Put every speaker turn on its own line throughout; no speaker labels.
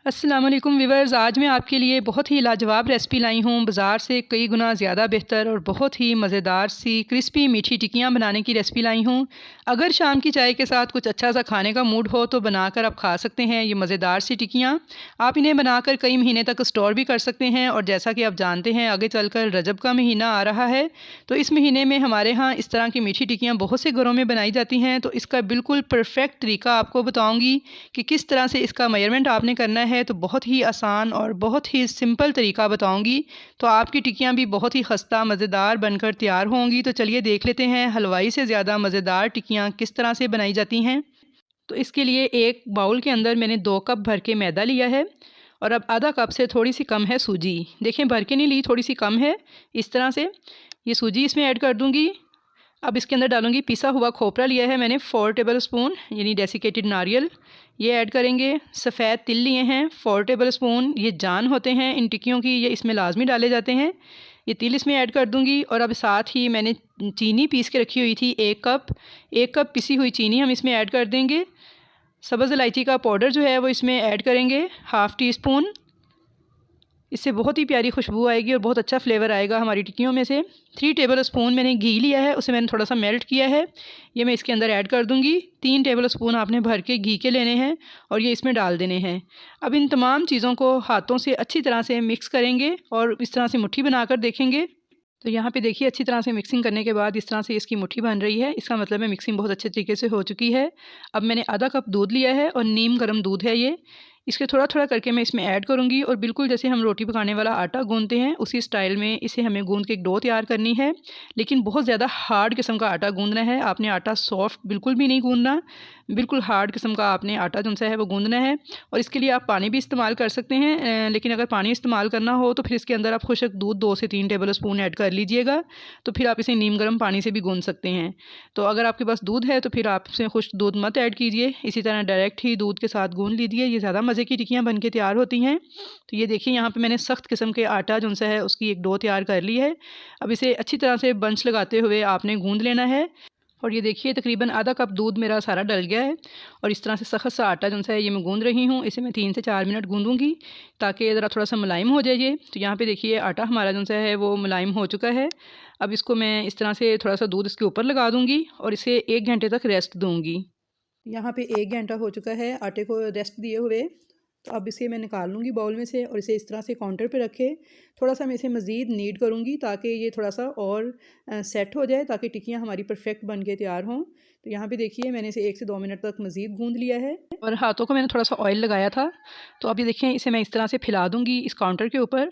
अस्सलाम वालेकुम व्यूअर्स, आज मैं आपके लिए बहुत ही लाजवाब रेसिपी लाई हूँ। बाज़ार से कई गुना ज़्यादा बेहतर और बहुत ही मज़ेदार सी क्रिस्पी मीठी टिक्कियाँ बनाने की रेसिपी लाई हूँ। अगर शाम की चाय के साथ कुछ अच्छा सा खाने का मूड हो तो बनाकर आप खा सकते हैं ये मज़ेदार सी टिक्कियाँ। आप इन्हें बनाकर कई महीने तक स्टोर भी कर सकते हैं। और जैसा कि आप जानते हैं आगे चलकर रजब का महीना आ रहा है, तो इस महीने में हमारे यहाँ इस तरह की मीठी टिक्कियाँ बहुत से घरों में बनाई जाती हैं। तो इसका बिल्कुल परफेक्ट तरीका आपको बताऊँगी कि किस तरह से इसका मेजरमेंट आपने करना है। तो बहुत ही आसान और बहुत ही सिंपल तरीका बताऊंगी, तो आपकी टिक्कियाँ भी बहुत ही खस्ता मज़ेदार बनकर तैयार होंगी। तो चलिए देख लेते हैं हलवाई से ज़्यादा मज़ेदार टिक्कियाँ किस तरह से बनाई जाती हैं। तो इसके लिए एक बाउल के अंदर मैंने 2 कप भर के मैदा लिया है और अब आधा कप से थोड़ी सी कम है सूजी। देखें भर के नहीं ली, थोड़ी सी कम है। इस तरह से ये सूजी इसमें ऐड कर दूँगी। अब इसके अंदर डालूंगी पिसा हुआ खोपरा लिया है मैंने 4 टेबल स्पून, यानी डेसिकेटेड नारियल, ये ऐड करेंगे। सफ़ेद तिल लिए हैं 4 टेबल स्पून, ये जान होते हैं इन टिक्कियों की, ये इसमें लाजमी डाले जाते हैं। ये तिल इसमें ऐड कर दूंगी। और अब साथ ही मैंने चीनी पीस के रखी हुई थी 1 कप पिसी हुई चीनी हम इसमें ऐड कर देंगे। सब्ज़ इलायची का पाउडर जो है वो इसमें ऐड करेंगे हाफ़ टी स्पून। इससे बहुत ही प्यारी खुशबू आएगी और बहुत अच्छा फ्लेवर आएगा हमारी टिक्कियों में से। 3 टेबल स्पून मैंने घी लिया है, उसे मैंने थोड़ा सा मेल्ट किया है, ये मैं इसके अंदर ऐड कर दूंगी। 3 टेबल स्पून आपने भर के घी के लेने हैं और ये इसमें डाल देने हैं। अब इन तमाम चीज़ों को हाथों से अच्छी तरह से मिक्स करेंगे और इस तरह से मुट्ठी बनाकर देखेंगे। तो यहाँ पे देखिए अच्छी तरह से मिक्सिंग करने के बाद इस तरह से इसकी मुट्ठी बन रही है, इसका मतलब है मिक्सिंग बहुत अच्छे तरीके से हो चुकी है। अब मैंने आधा कप दूध लिया है और नीम गर्म दूध है ये, इसके थोड़ा थोड़ा करके मैं इसमें ऐड करूँगी। और बिल्कुल जैसे हम रोटी पकाने वाला आटा गूंदते हैं उसी स्टाइल में इसे हमें गूंद के एक डो तैयार करनी है। लेकिन बहुत ज़्यादा हार्ड किस्म का आटा गूंदना है, आपने आटा सॉफ्ट बिल्कुल भी नहीं गूंदना, बिल्कुल हार्ड किस्म का आपने आटा जो सा है वो गूंदना है। और इसके लिए आप पानी भी इस्तेमाल कर सकते हैं, लेकिन अगर पानी इस्तेमाल करना हो तो फिर इसके अंदर आप खुशक दूध 2 से 3 टेबल स्पून ऐड कर लीजिएगा। तो फिर आप इसे नीम गर्म पानी से भी गूंद सकते हैं। तो अगर आपके पास दूध है तो फिर आप इसमें खुश्क दूध मत ऐड कीजिए, इसी तरह डायरेक्ट ही दूध के साथ गूंद लीजिए, ये ज़्यादा मज़े की टिक्कियाँ बन के तैयार होती हैं। तो ये देखिए यहाँ पे मैंने सख्त किस्म के आटा जो सा है उसकी एक डो तैयार कर ली है। अब इसे अच्छी तरह से बंच लगाते हुए आपने गूंद लेना है। और ये देखिए तकरीबन आधा कप दूध मेरा सारा डल गया है और इस तरह से सख्त सा आटा जो सा है ये मैं गूंद रही हूँ। इसे मैं 3 से 4 मिनट गूंदूंगी ताकि ज़रा थोड़ा सा मुलायम हो जाए ये। तो यहाँ पे देखिए आटा हमारा जो सा है वो मुलायम हो चुका है। अब इसको मैं इस तरह से थोड़ा सा दूध इसके ऊपर लगा दूँगी और इसे 1 घंटे तक रेस्ट दूँगी। यहाँ पे 1 घंटा हो चुका है आटे को रेस्ट दिए हुए। तो अब इसे मैं निकाल लूँगी बाउल में से और इसे इस तरह से काउंटर पे रखे थोड़ा सा मैं इसे मज़ीद नीड करूँगी ताकि ये थोड़ा सा और सेट हो जाए, ताकि टिक्कियाँ हमारी परफेक्ट बन के तैयार हों। तो यहाँ पे देखिए मैंने इसे 1 से 2 मिनट तक मज़ीद गूंद लिया है और हाथों को मैंने थोड़ा सा ऑयल लगाया था। तो अब ये देखें इसे मैं इस तरह से फैला दूँगी इस काउंटर के ऊपर,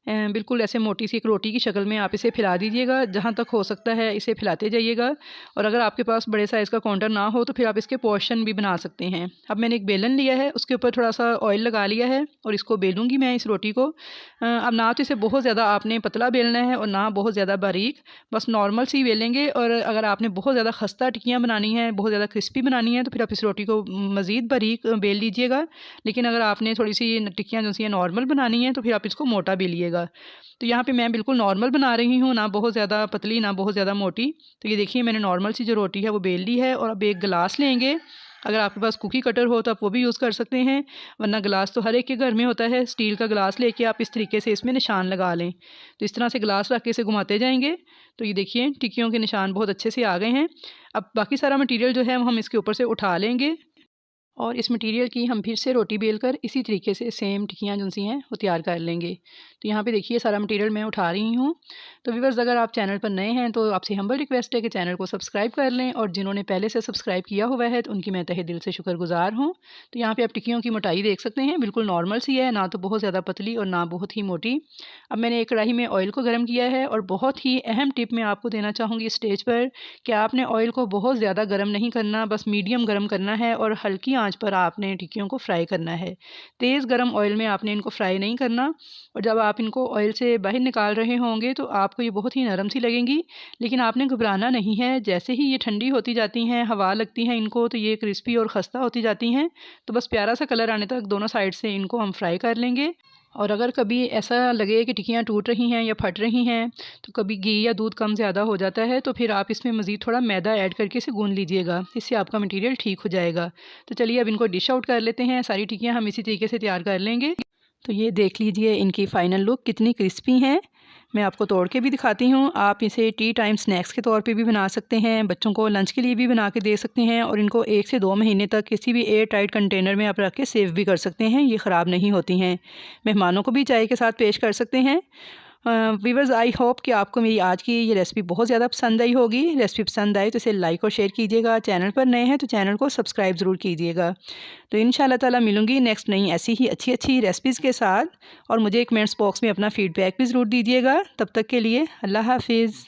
बिल्कुल ऐसे मोटी सी एक रोटी की शक्ल में आप इसे फैला दीजिएगा, जहाँ तक हो सकता है इसे फैलाते जाइएगा। और अगर आपके पास बड़े साइज़ का काउंटर ना हो तो फिर आप इसके पोर्शन भी बना सकते हैं। अब मैंने एक बेलन लिया है, उसके ऊपर थोड़ा सा ऑयल लगा लिया है और इसको बेलूँगी मैं इस रोटी को। अब ना तो इसे बहुत ज़्यादा आपने पतला बेलना है और ना बहुत ज़्यादा बारीक, बस नॉर्मल सी बेलेंगे। और अगर आपने बहुत ज़्यादा खस्ता टिक्कियाँ बनानी है, बहुत ज़्यादा क्रिस्पी बनानी है, तो फिर आप इस रोटी को मज़ीद बारीक बेल लीजिएगा। लेकिन अगर आपने थोड़ी सी टिक्कियाँ जो सी नॉर्मल बनानी है तो फिर आप इसको मोटा बेलिएगा। तो यहाँ पे मैं बिल्कुल नॉर्मल बना रही हूँ, ना बहुत ज़्यादा पतली ना बहुत ज़्यादा मोटी। तो ये देखिए मैंने नॉर्मल सी जो रोटी है वो बेल ली है। और अब एक गिलास लेंगे, अगर आपके पास कुकी कटर हो तो आप वो भी यूज़ कर सकते हैं, वरना गिलास तो हर एक के घर में होता है। स्टील का गिलास लेके आप इस तरीके से इसमें निशान लगा लें। तो इस तरह से गिलास रख के इसे घुमाते जाएंगे। तो ये देखिए टिक्कियों के निशान बहुत अच्छे से आ गए हैं। अब बाकी सारा मटीरियल जो है वो हम इसके ऊपर से उठा लेंगे और इस मटेरियल की हम फिर से रोटी बेलकर इसी तरीके से सेम टिक्कियाँ जो सी हैं वो तैयार कर लेंगे। तो यहाँ पे देखिए सारा मटेरियल मैं उठा रही हूँ। तो व्यूअर्स अगर आप चैनल पर नए हैं तो आपसे हम्बल रिक्वेस्ट है कि चैनल को सब्सक्राइब कर लें, और जिन्होंने पहले से सब्सक्राइब किया हुआ है तो उनकी मैं तहे दिल से शुक्रगुजार हूँ। तो यहाँ पर आप टिक्कियों की मोटाई देख सकते हैं, बिल्कुल नॉर्मल सी है, ना तो बहुत ज़्यादा पतली और ना बहुत ही मोटी। अब मैंने एक कढ़ाई में ऑयल को गर्म किया है और बहुत ही अहम टिप मैं आपको देना चाहूँगी स्टेज पर कि आपने ऑयल को बहुत ज़्यादा गर्म नहीं करना, बस मीडियम गर्म करना है और हल्की आंच पर आपने टिक्कियों को फ्राई करना है। तेज़ गर्म ऑयल में आपने इनको फ्राई नहीं करना। और जब आप इनको ऑयल से बाहर निकाल रहे होंगे तो आपको ये बहुत ही नरम सी लगेंगी, लेकिन आपने घबराना नहीं है। जैसे ही ये ठंडी होती जाती हैं, हवा लगती है इनको, तो ये क्रिस्पी और खस्ता होती जाती हैं। तो बस प्यारा सा कलर आने तक दोनों साइड से इनको हम फ्राई कर लेंगे। और अगर कभी ऐसा लगे कि टिक्कियाँ टूट रही हैं या फट रही हैं, तो कभी घी या दूध कम ज़्यादा हो जाता है, तो फिर आप इसमें मज़ीद थोड़ा मैदा ऐड करके इसे गूँध लीजिएगा। इससे आपका मटीरियल ठीक हो जाएगा। तो चलिए अब इनको डिश आउट कर लेते हैं। सारी टिक्कियाँ हम इसी तरीके से तैयार कर लेंगे। तो ये देख लीजिए इनकी फ़ाइनल लुक कितनी क्रिस्पी हैं। मैं आपको तोड़ के भी दिखाती हूँ। आप इसे टी टाइम स्नैक्स के तौर पे भी बना सकते हैं, बच्चों को लंच के लिए भी बना के दे सकते हैं और इनको 1 से 2 महीने तक किसी भी एयर टाइट कंटेनर में आप रख के सेव भी कर सकते हैं। ये ख़राब नहीं होती हैं। मेहमानों को भी चाय के साथ पेश कर सकते हैं। व्यूअर्स, आई होप कि आपको मेरी आज की ये रेसिपी बहुत ज़्यादा पसंद आई होगी। रेसिपी पसंद आए तो इसे लाइक और शेयर कीजिएगा। चैनल पर नए हैं तो चैनल को सब्सक्राइब ज़रूर कीजिएगा। तो इंशाल्लाह ताला मिलूँगी नेक्स्ट नई ऐसी ही अच्छी रेसिपीज़ के साथ। और मुझे कमेंट्स बॉक्स में अपना फ़ीडबैक भी ज़रूर दीजिएगा। तब तक के लिए अल्लाह हाफ़िज़।